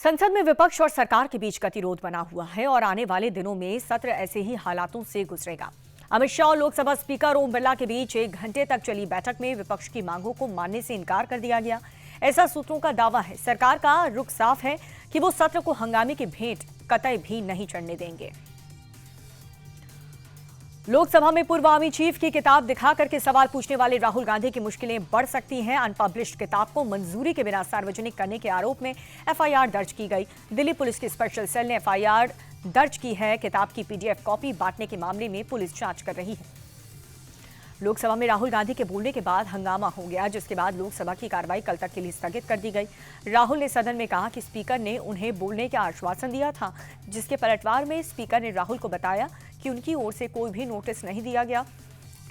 संसद में विपक्ष और सरकार के बीच गतिरोध बना हुआ है और आने वाले दिनों में सत्र ऐसे ही हालातों से गुजरेगा। अमित शाह और लोकसभा स्पीकर ओम बिरला के बीच 1 घंटे तक चली बैठक में विपक्ष की मांगों को मानने से इनकार कर दिया गया। ऐसा सूत्रों का दावा है। सरकार का रुख साफ है कि वो सत्र को हंगामे की भेंट कतई भी नहीं चढ़ने देंगे। लोकसभा में पूर्व आर्मी चीफ की किताब दिखा करके सवाल पूछने वाले राहुल गांधी की मुश्किलें बढ़ सकती हैं। अनपब्लिश्ड किताब को मंजूरी के बिना सार्वजनिक करने के आरोप में एफआईआर दर्ज की गई। दिल्ली पुलिस की स्पेशल सेल ने एफआईआर दर्ज की है। किताब की पीडीएफ कॉपी बांटने के मामले में पुलिस जांच कर रही है। लोकसभा में राहुल गांधी के बोलने के बाद हंगामा हो गया, जिसके बाद लोकसभा की कार्रवाई कल तक के लिए स्थगित कर दी गई। राहुल ने सदन में कहा कि स्पीकर ने उन्हें बोलने का आश्वासन दिया था, जिसके पलटवार में स्पीकर ने राहुल को बताया कि उनकी ओर से कोई भी नोटिस नहीं दिया गया।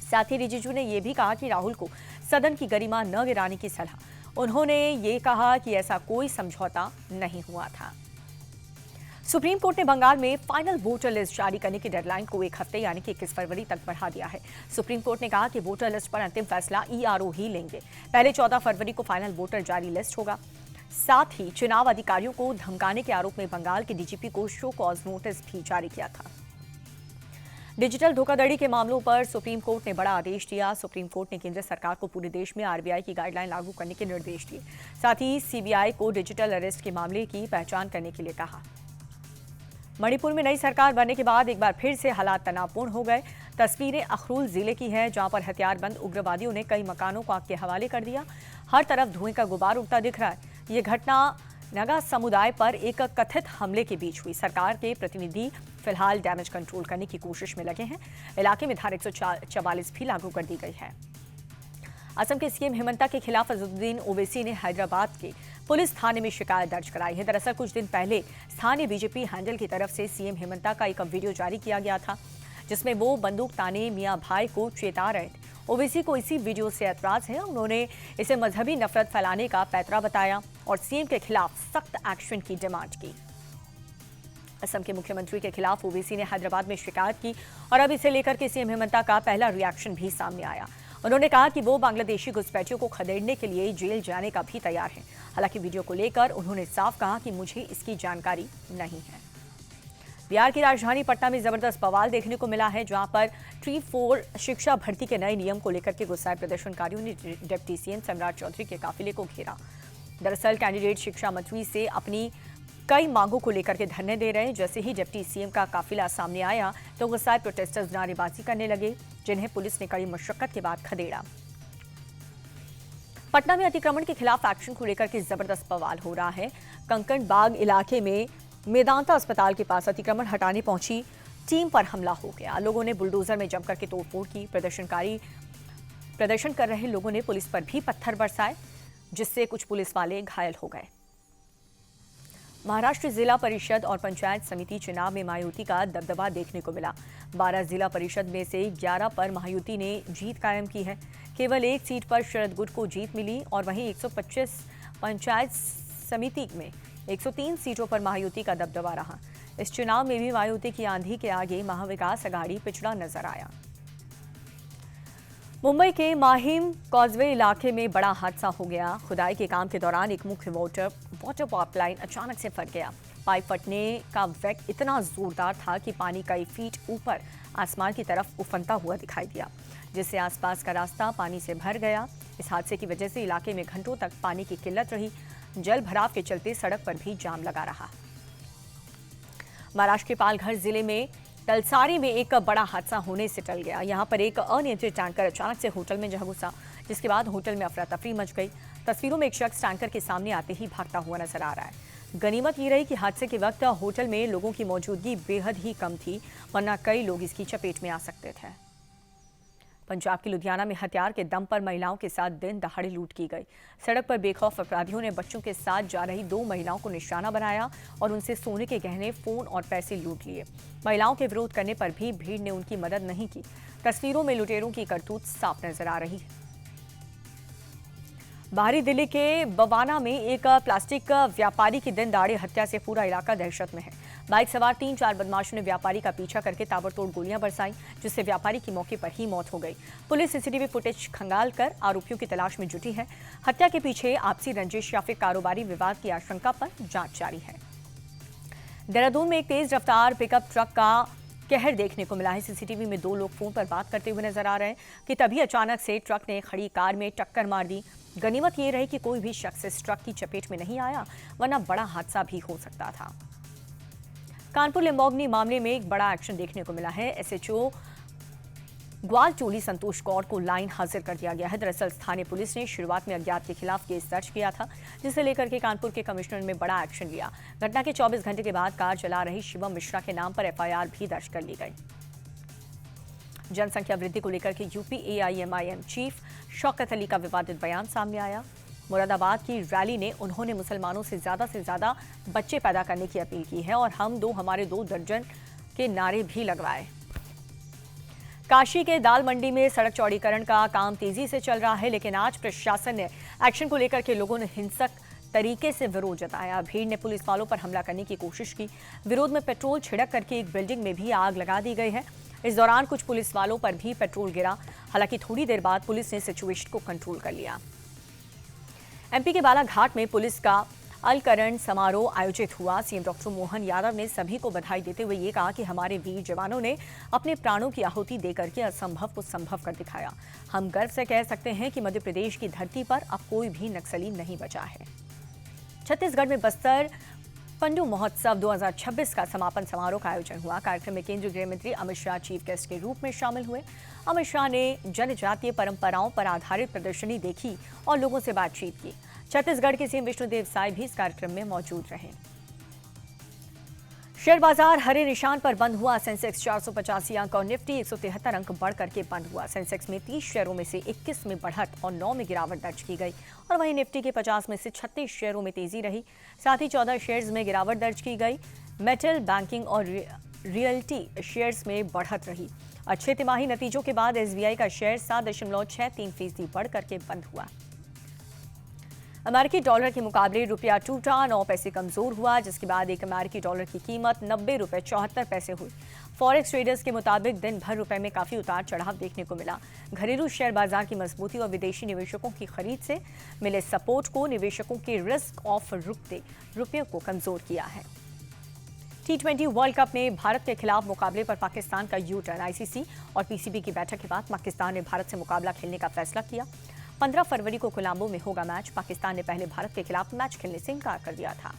साथ ही रिजिजू ने यह भी कहा कि राहुल को सदन की गरिमा न गिराने की सलाह। उन्होंने ये कहा कि ऐसा कोई समझौता नहीं हुआ था। सुप्रीम कोर्ट ने बंगाल में फाइनल वोटर लिस्ट जारी करने की डेडलाइन को 1 हफ्ते यानी कि 21 फरवरी तक बढ़ा दिया है। सुप्रीम कोर्ट ने कहा कि वोटर लिस्ट पर अंतिम फैसला ईआरओ ही लेंगे। पहले 14 फरवरी को फाइनल वोटर जारी लिस्ट होगा। साथ ही चुनाव अधिकारियों को धमकाने के आरोप में बंगाल के डीजीपी को शो कॉज नोटिस भी जारी किया था। डिजिटल धोखाधड़ी के मामलों पर सुप्रीम कोर्ट ने बड़ा आदेश दिया। सुप्रीम कोर्ट ने केंद्र सरकार को पूरे देश में आरबीआई की गाइडलाइन लागू करने के निर्देश दिए। साथ ही सीबीआई को डिजिटल अरेस्ट के मामले की पहचान करने के लिए कहा। मणिपुर में नई सरकार बनने के बाद एक बार फिर से हालात तनावपूर्ण हो गए। तस्वीरें अखरूल जिले की है, जहां पर हथियारबंद उग्रवादियों ने कई मकानों को आग के हवाले कर दिया। हर तरफ धुएं का गुबार उठता दिख रहा है। ये घटना नगा समुदाय पर एक कथित हमले के बीच हुई। सरकार के प्रतिनिधि फिलहाल डैमेज कंट्रोल करने की कोशिश में लगे हैं। इलाके में धारा 144 भी लागू कर दी गई है। असम के सीएम हिमंता के खिलाफ अजहरुद्दीन ओवैसी ने हैदराबाद के पुलिस थाने में शिकायत दर्ज कराई है। दरअसल कुछ दिन पहले स्थानीय बीजेपी हैंडल की तरफ से सीएम हिमंता का एक वीडियो जारी किया गया था, जिसमें वो बंदूक ताने मियां भाई को चेता रहे थे। ओवैसी को इसी वीडियो से ऐतराज है। उन्होंने इसे मजहबी नफरत फैलाने का पैतरा बताया और सीएम के खिलाफ सख्त एक्शन की डिमांड की। असम के मुख्यमंत्री के खिलाफ ओवैसी ने हैदराबाद में शिकायत की और अब इसे लेकर के सीएम हिमंता का पहला रिएक्शन भी सामने आया। उन्होंने कहा कि वो बांग्लादेशी घुसपैठियों को खदेड़ने के लिए जेल जाने का भी तैयार है। हालांकि वीडियो को लेकर उन्होंने साफ कहा कि मुझे इसकी जानकारी नहीं है। बिहार की राजधानी पटना में जबरदस्त बवाल देखने को मिला है, जहां पर T4 शिक्षा भर्ती के नए नियम को लेकर के गुस्साए प्रदर्शनकारियों ने डिप्टी सीएम सम्राट चौधरी के काफिले को घेरा। दरअसल कैंडिडेट शिक्षा मंत्री से अपनी कई मांगों को लेकर के धरने दे रहे हैं। जैसे ही डिप्टी सीएम का काफिला सामने आया तो गुस्साए प्रोटेस्टर्स नारेबाजी करने लगे, जिन्हें पुलिस ने कड़ी मशक्कत के बाद खदेड़ा। पटना में अतिक्रमण के खिलाफ एक्शन को लेकर के जबरदस्त बवाल हो रहा है। कंकण बाग इलाके में मेदांता अस्पताल के पास अतिक्रमण हटाने पहुंची टीम पर हमला हो गया। लोगों ने बुलडोजर में जमकर के तोड़फोड़ की। प्रदर्शन कर रहे लोगों ने पुलिस पर भी पत्थर बरसाए, जिससे कुछ पुलिस वाले घायल हो गए। महाराष्ट्र जिला परिषद और पंचायत समिति चुनाव में महायुति का दबदबा देखने को मिला। 12 जिला परिषद में से 11 पर महायुति ने जीत कायम की है। केवल 1 सीट पर शरद गुट को जीत मिली और वहीं 125 पंचायत समिति में 103 सीटों पर महायुति का दबदबा रहा। इस चुनाव में भी महायुति की आंधी के आगे महाविकास अघाड़ी पिछड़ा नजर आया। मुंबई के माहिम कॉजवे इलाके में बड़ा हादसा हो गया। खुदाई के काम के दौरान एक मुख्य वाटर पाइपलाइन अचानक से फट गया। पाइप फटने का वेग इतना जोरदार था कि पानी कई फीट ऊपर आसमान की तरफ उफनता हुआ दिखाई दिया, जिससे आसपास का रास्ता पानी से भर गया। इस हादसे की वजह से इलाके में घंटों तक पानी की किल्लत रही। जल भराव के चलते सड़क पर भी जाम लगा रहा। महाराष्ट्र के पालघर जिले में तलसारी में एक बड़ा हादसा होने से टल गया। यहां पर एक अनियंत्रित टैंकर अचानक से होटल में जा घुसा, जिसके बाद होटल में अफरा तफरी मच गई। तस्वीरों में एक शख्स टैंकर के सामने आते ही भागता हुआ नजर आ रहा है। गनीमत ये रही कि हादसे के वक्त होटल में लोगों की मौजूदगी बेहद ही कम थी, वरना कई लोग इसकी चपेट में आ सकते थे। पंजाब के लुधियाना में हथियार के दम पर महिलाओं के साथ दिन दहाड़े लूट की गई। सड़क पर बेखौफ अपराधियों ने बच्चों के साथ जा रही 2 महिलाओं को निशाना बनाया और उनसे सोने के गहने, फोन और पैसे लूट लिए। महिलाओं के विरोध करने पर भी भीड़ ने उनकी मदद नहीं की। तस्वीरों में लुटेरों की करतूत साफ नजर आ रही है। बाहरी दिल्ली के बवाना में एक प्लास्टिक व्यापारी की दिन दहाड़े हत्या से पूरा इलाका दहशत में है। बाइक सवार 3-4 बदमाशों ने व्यापारी का पीछा करके ताबड़तोड़ गोलियां बरसाई, जिससे व्यापारी की मौके पर ही मौत हो गई। पुलिस सीसीटीवी फुटेज खंगाल कर आरोपियों की तलाश में जुटी है। हत्या के पीछे आपसी रंजिश या फिर कारोबारी विवाद की आशंका पर जांच जारी है। देहरादून में एक तेज रफ्तार पिकअप ट्रक का कहर देखने को मिला है। सीसीटीवी में 2 लोग फोन पर बात करते हुए नजर आ रहे हैं कि तभी अचानक से ट्रक ने खड़ी कार में टक्कर मार दी। गनीमत ये रही कि कोई भी शख्स इस ट्रक की चपेट में नहीं आया, वरना बड़ा हादसा भी हो सकता था। कानपुर लिंबोगनी मामले में एक बड़ा एक्शन देखने को मिला है। एसएचओ ग्वालटोली संतोष कौर को लाइन हाजिर कर दिया गया है। दरअसल स्थानीय पुलिस ने शुरुआत में अज्ञात के खिलाफ केस दर्ज किया था, जिसे लेकर के कानपुर के कमिश्नर ने बड़ा एक्शन लिया। घटना के 24 घंटे के बाद कार चला रही शिवम मिश्रा के नाम पर एफआईआर भी दर्ज कर ली गई। जनसंख्या वृद्धि को लेकर के UP AIMIM chief Shaukat Ali का विवादित बयान सामने आया। मुरादाबाद की रैली ने उन्होंने मुसलमानों से ज्यादा बच्चे पैदा करने की अपील की है और हम दो हमारे 2 दर्जन के नारे भी लगवाए। काशी के दाल मंडी में सड़क चौड़ीकरण का काम तेजी से चल रहा है, लेकिन आज प्रशासन ने एक्शन को लेकर के लोगों ने हिंसक तरीके से विरोध जताया। भीड़ ने पुलिस वालों पर हमला करने की कोशिश की। विरोध में पेट्रोल छिड़क करके एक बिल्डिंग में भी आग लगा दी गई है। इस दौरान कुछ पुलिस वालों पर भी पेट्रोल गिरा। हालांकि थोड़ी देर बाद पुलिस ने सिचुएशन को कंट्रोल कर लिया। एमपी के बालाघाट में पुलिस का अलकरण समारोह आयोजित हुआ। सीएम डॉक्टर मोहन यादव ने सभी को बधाई देते हुए ये कहा कि हमारे वीर जवानों ने अपने प्राणों की आहुति देकर के असंभव को संभव कर दिखाया। हम गर्व से कह सकते हैं कि मध्य प्रदेश की धरती पर अब कोई भी नक्सली नहीं बचा है। छत्तीसगढ़ में बस्तर पंडू महोत्सव 2026 का समापन समारोह का आयोजन हुआ। कार्यक्रम में केंद्रीय गृह मंत्री अमित शाह चीफ गेस्ट के रूप में शामिल हुए। अमित शाह ने जनजातीय परंपराओं पर आधारित प्रदर्शनी देखी और लोगों से बातचीत की। छत्तीसगढ़ के सीएम विष्णुदेव साय भी इस कार्यक्रम में मौजूद रहे। शेयर बाजार हरे निशान पर बंद हुआ। सेंसेक्स 485 अंक और निफ्टी 173 अंक बढ़ करके बंद हुआ। सेंसेक्स में 30 शेयरों में से 21 में बढ़त और 9 में गिरावट दर्ज की गई और वहीं निफ्टी के 50 में से 36 शेयरों में तेजी रही। साथ ही 14 शेयर्स में गिरावट दर्ज की गई। मेटल, बैंकिंग और रियल्टी शेयर्स में बढ़त रही। अच्छे तिमाही नतीजों के बाद एसबीआई का शेयर 7.63% बढ़ करके बंद हुआ। अमेरिकी डॉलर के मुकाबले रुपया टूटा, 9 पैसे कमजोर हुआ, जिसके बाद एक अमेरिकी डॉलर की कीमत 90 रुपये 74 पैसे हुई। फॉरेक्स ट्रेडर्स के मुताबिक दिन भर रुपए में काफी उतार चढ़ाव देखने को मिला। घरेलू शेयर बाजार की मजबूती और विदेशी निवेशकों की खरीद से मिले सपोर्ट को निवेशकों के रिस्क ऑफ रुकते रुपये को कमजोर किया है। T20 वर्ल्ड कप में भारत के खिलाफ मुकाबले पर पाकिस्तान का यू टर्न। आईसीसी और पीसीबी की बैठक के बाद पाकिस्तान ने भारत से मुकाबला खेलने का फैसला किया। 15 फरवरी को कोलंबो में होगा मैच। पाकिस्तान ने पहले भारत के खिलाफ मैच खेलने से इनकार कर दिया था।